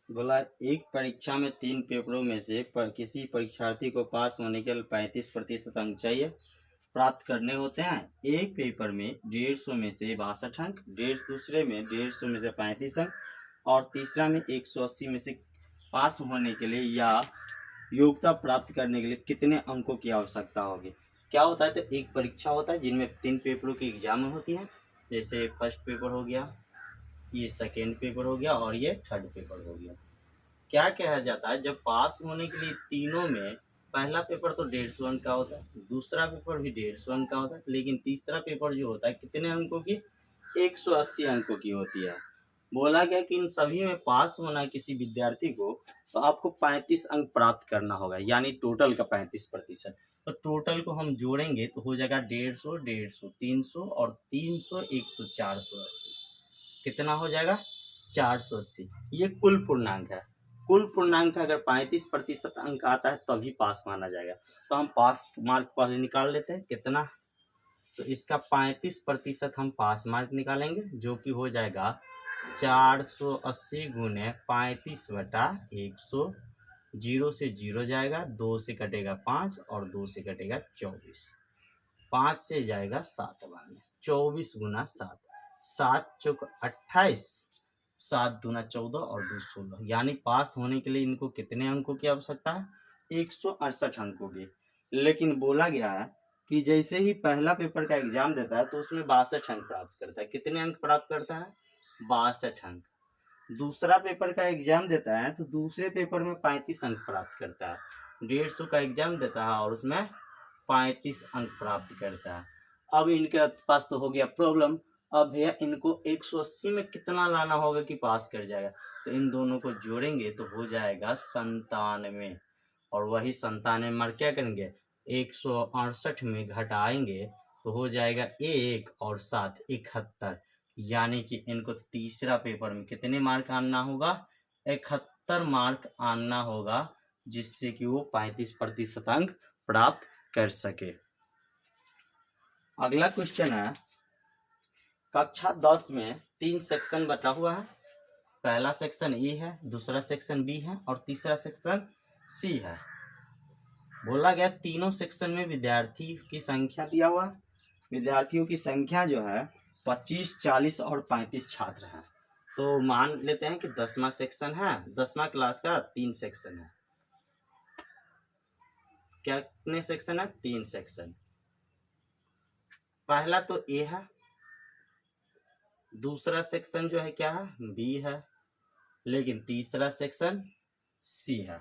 बोला एक परीक्षा में 3 पेपरों में से पर किसी परीक्षार्थी को पास होने के लिए 35% अंक चाहिए प्राप्त करने होते हैं। एक पेपर में 150 में से 62 अंक, दूसरे में 150 में से 35 अंक और तीसरा में 180 में से पास होने के लिए या योग्यता प्राप्त करने के लिए कितने अंकों की आवश्यकता होगी। क्या होता है, तो एक परीक्षा होता है जिनमें 3 पेपरों की एग्जाम होती है। जैसे फर्स्ट पेपर हो गया, ये सेकेंड पेपर हो गया और ये थर्ड पेपर हो गया। क्या कहा जाता है, जब पास होने के लिए तीनों में पहला पेपर तो 150 अंक का होता है, दूसरा पेपर भी 150 अंक का होता है, लेकिन तीसरा पेपर जो होता है कितने अंकों की, 180 अंकों की होती है। बोला गया कि इन सभी में पास होना है किसी विद्यार्थी को तो आपको 35 अंक प्राप्त करना होगा, यानी टोटल का 35%। तो टोटल को हम जोड़ेंगे तो हो जाएगा 150, 150, 300 और 300, 100, 480। कितना हो जाएगा, 480। ये कुल पूर्णांक है। कुल पूर्णांक अगर 35% अंक आता है तभी पास माना जाएगा। तो हम पास मार्क पहले निकाल लेते हैं कितना, तो इसका 35% हम पास मार्क निकालेंगे जो कि हो जाएगा 480 गुने 35/100। 0 से 0 जाएगा, 2 से कटेगा 5 और 2 से कटेगा 24, 5 से जाएगा 7 बार, 24 गुना 7, 7 चौक 28, 7 दूना 14 और 2 16, यानी पास होने के लिए इनको कितने अंकों की आवश्यकता है, 168 अंकों की। लेकिन बोला गया है कि जैसे ही पहला पेपर का एग्जाम देता है तो उसमें 62 अंक प्राप्त करता है। कितने अंक प्राप्त करता है, 62 अंक। दूसरा पेपर का एग्जाम देता है तो दूसरे पेपर में 35 अंक प्राप्त करता है। 150 का एग्जाम देता है और उसमें 35 अंक प्राप्त करता है। अब इनके पास तो हो गया प्रॉब्लम, अब भैया इनको 180 में कितना लाना होगा कि पास कर जाएगा। तो इन दोनों को जोड़ेंगे तो हो जाएगा 97, और वही 97 मार्क क्या करेंगे, 168 में घटाएंगे तो हो जाएगा 1 और 7 71, यानी कि इनको तीसरा पेपर में कितने मार्क आना होगा, 71 मार्क आना होगा, जिससे कि वो 35% अंक प्राप्त कर सके। अगला क्वेश्चन है, कक्षा 10 में 3 सेक्शन बटा हुआ है। पहला सेक्शन ए है, दूसरा सेक्शन बी है और तीसरा सेक्शन सी है। बोला गया तीनों सेक्शन में विद्यार्थी की संख्या दिया हुआ है। विद्यार्थियों की संख्या जो है 25, 40 और 35 छात्र हैं। तो मान लेते हैं कि 10वां सेक्शन है, 10वां क्लास का 3 सेक्शन है। क्या कितने सेक्शन है, 3 सेक्शन। पहला तो ए है, दूसरा सेक्शन जो है क्या है, बी है, लेकिन तीसरा सेक्शन सी है।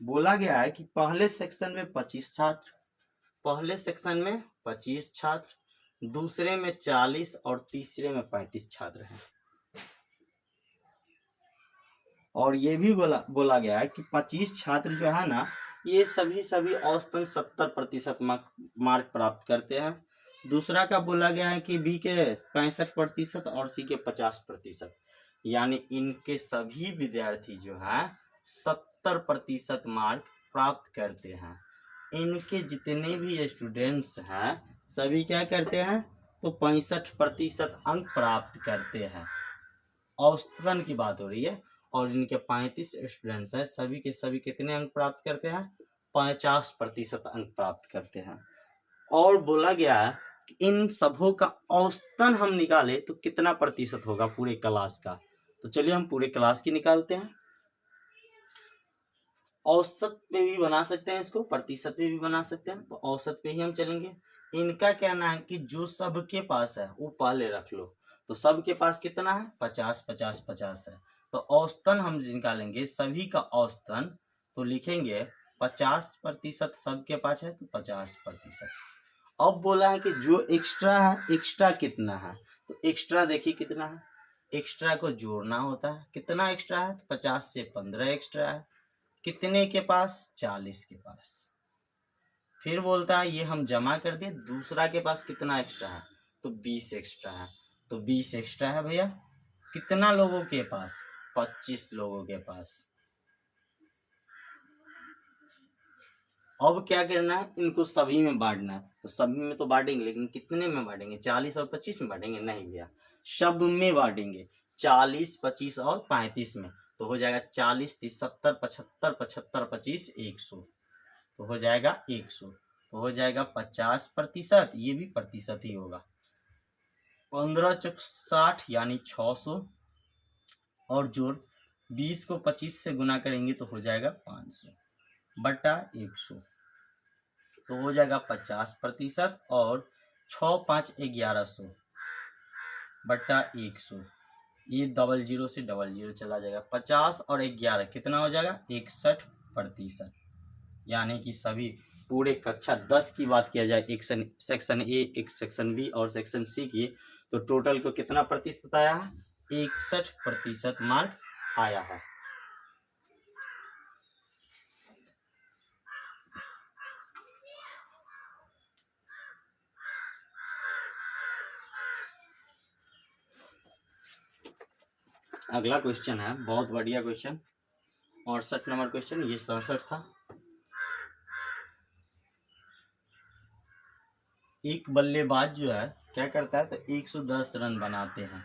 बोला गया है कि पहले सेक्शन में 25 छात्र, पहले सेक्शन में 25 छात्र, दूसरे में 40 और तीसरे में 35 छात्र हैं। और ये भी बोला गया है कि 25 छात्र जो है ना, ये सभी औसतन 70% मार्क प्राप्त करते हैं। दूसरा का बोला गया है कि बी के 65% और सी के 50%, यानी इनके सभी विद्यार्थी जो है 70% मार्क प्राप्त करते हैं। इनके जितने भी स्टूडेंट्स हैं सभी क्या करते हैं, तो 65% अंक प्राप्त करते हैं। औसतन की बात हो रही है। और इनके 35 स्टूडेंट्स हैं, सभी के सभी कितने अंक प्राप्त करते हैं, 50% अंक प्राप्त करते हैं। और बोला गया है कि इन सबों का औसतन हम निकाले तो कितना प्रतिशत होगा पूरे क्लास का। तो चलिए हम पूरे क्लास की निकालते हैं। औसत पे भी बना सकते हैं इसको, प्रतिशत पे भी बना सकते हैं, तो औसत पे ही हम चलेंगे। इनका कहना है कि जो सबके पास है वो पहले रख लो। तो सबके पास कितना है, 50, 50, 50 है। तो औसतन हम निकालेंगे सभी का औसतन, तो लिखेंगे 50% सबके पास है तो 50%। अब बोला है कि जो एक्स्ट्रा है, एक्स्ट्रा कितना है, तो एक्स्ट्रा देखिए कितना है, एक्स्ट्रा को जोड़ना होता है। कितना एक्स्ट्रा है, 50 से 15 एक्स्ट्रा है। कितने के पास, 40 के पास। फिर बोलता है ये हम जमा कर दें, दूसरा के पास कितना एक्स्ट्रा है, तो 20 एक्स्ट्रा है। तो 20 एक्स्ट्रा है भैया, कितना लोगों के पास, 25 लोगों के पास। अब क्या करना है, इनको सभी में बांटना है। तो सभी में तो बांटेंगे, लेकिन कितने में बांटेंगे, 40 और 25 में बांटेंगे, नहीं भैया सब में बांटेंगे, 40, 25 और 35 में। तो हो जाएगा 40, 30, 70, 75, 75, 25, 100, तो हो जाएगा 100, तो हो जाएगा 50%, ये भी प्रतिशत ही होगा। 15 चौक 60 यानी 600, और जोड़ 20 को 25 से गुना करेंगे तो हो जाएगा 500 बटा 100, तो हो जाएगा 50%, और 6 5 1100 बटा 100, ये 00 से 00 चला जाएगा। 50 और 11 कितना हो जाएगा 61%, यानी कि सभी पूरे कक्षा 10 की बात किया जाए, एक सेक्शन ए, एक सेक्शन बी और सेक्शन सी की, तो टोटल को कितना प्रतिशत आया है, 61% मार्क आया है। अगला क्वेश्चन है, बहुत बढ़िया क्वेश्चन, 68 नंबर क्वेश्चन, ये 67 था। एक बल्लेबाज जो है क्या करता है, तो 110 रन बनाते हैं।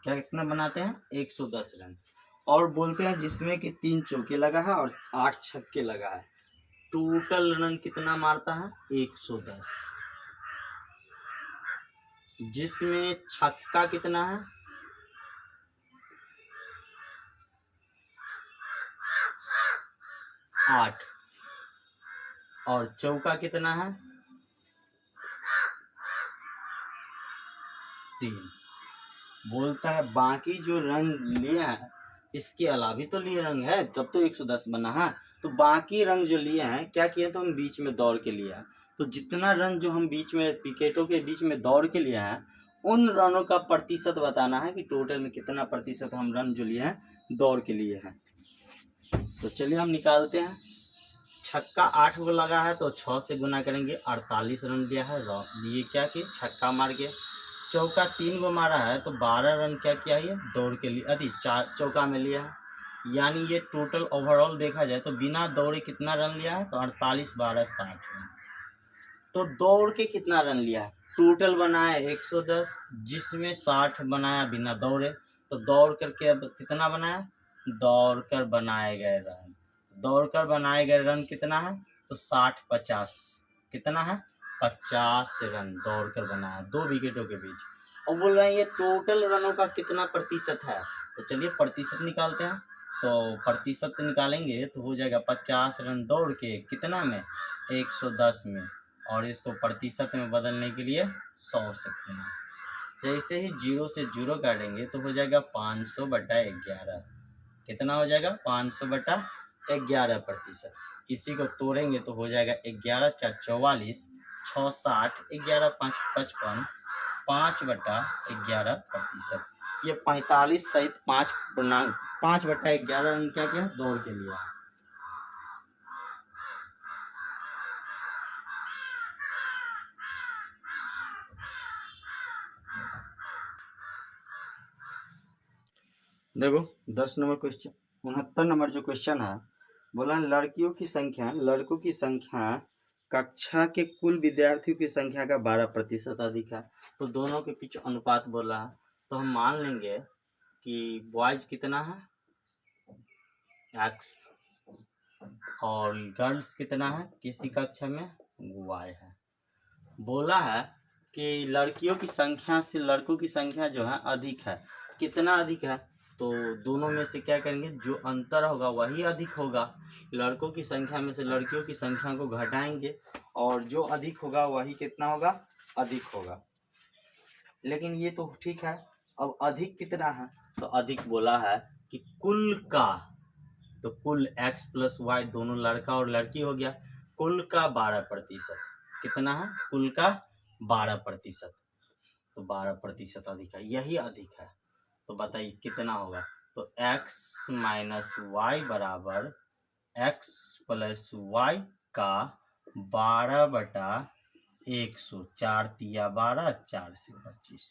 क्या कितना बनाते हैं, 110 रन, और बोलते हैं जिसमें कि 3 चौके लगा है और 8 छक्के लगा है, टोटल रन कितना मारता है, 110, जिसमें छक्का कितना है, 8, और चौका कितना है, 3। बोलता है बाकी जो रंग लिए हैं इसके अलावा भी तो लिए रंग है, तब तो 110 बना है, तो बाकी रंग जो लिए हैं क्या किए, तो हम बीच में दौड़ के लिए हैं, तो जितना रन जो हम बीच में विकेटों के बीच में दौड़ के लिए हैं, उन रनों का प्रतिशत बताना है कि टोटल में कितना प्रतिशत हम रन जो लिए हैं दौड़ के लिए हैं। तो चलिए हम निकालते हैं। छक्का 8 को लगा है तो 6 से गुना करेंगे, 48 रन लिया है, लिए क्या कि छक्का मार के। चौका 3 को मारा है तो 12 रन क्या किया, ये दौड़ के लिए 4 चौका में लिया है, यानी ये टोटल ओवरऑल देखा जाए तो बिना दौड़े कितना रन लिया है, तो 48 12 60 रन। तो दौड़ के कितना रन लिया है, टोटल बनाया 110, जिसमें 60 बनाया बिना दौड़े, तो दौड़ करके अब कितना बनाया, दौड़कर बनाए गए रन, दौड़कर बनाए गए रन कितना है, तो 60 50 कितना है, 50 रन दौड़कर बनाया 2 विकेटों के बीच, और बोल रहे हैं ये टोटल रनों का कितना प्रतिशत है, तो चलिए प्रतिशत निकालते हैं। तो प्रतिशत निकालेंगे तो हो जाएगा 50 रन दौड़ के कितना में, 110 में, और इसको प्रतिशत में बदलने के लिए 100 से गुना, जैसे ही 0 से 0 काटेंगे तो हो जाएगा 500 बटा 11, कितना हो जाएगा, 500 बटा 11%। इसी को तोड़ेंगे तो हो जाएगा 11 4 44, 6 60, 11 5 55, 5 बटा 11%। ये 45 सहित 5 बटा 11 रन क्या किया, दौड़ के लिया। देखो 10 नंबर क्वेश्चन, 69 नंबर जो क्वेश्चन है, बोला लड़कियों की संख्या लड़कों की संख्या कक्षा के कुल विद्यार्थियों की संख्या का 12% अधिक है, तो दोनों के बीच अनुपात बोला है, तो हम मान लेंगे कि बॉयज कितना है x, और गर्ल्स कितना है किसी कक्षा में y है। बोला है कि लड़कियों की संख्या से लड़कों की संख्या जो है अधिक है, कितना अधिक है, तो दोनों में से क्या करेंगे, जो अंतर होगा वही अधिक होगा, लड़कों की संख्या में से लड़कियों की संख्या को घटाएंगे और जो अधिक होगा वही कितना होगा, अधिक होगा। लेकिन ये तो ठीक है, अब अधिक कितना है, तो अधिक बोला है कि कुल का, तो कुल x प्लस वाई दोनों लड़का और लड़की हो गया, कुल का 12%, कितना है, कुल का 12%, तो 12% अधिक है, यही अधिक है, तो बताइए कितना होगा, तो x माइनस वाई बराबर x प्लस वाई का 12 बटा 100, 4 तिया 12, 4 से 25,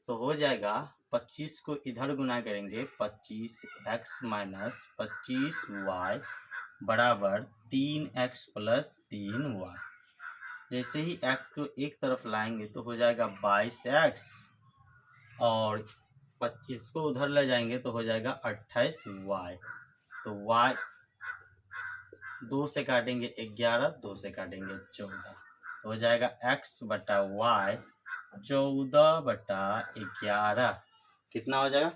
तो हो जाएगा 25 को इधर गुना करेंगे, 25x माइनस 25y बराबर 3x प्लस 3y, जैसे ही x को एक तरफ लाएंगे तो हो जाएगा 22x, और 25 को उधर ले जाएंगे तो हो जाएगा 28y। तो y 2 से काटेंगे 11, 2 से काटेंगे 14, हो जाएगा x बटा y 14/11। कितना हो जाएगा?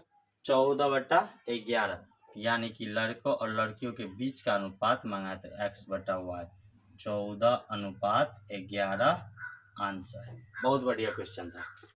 14/11, यानी कि लड़कों और लड़कियों के बीच का अनुपात मांगा है तो x बटा y 14/11 आंसर है। बहुत बढ़िया क्वेश्चन था।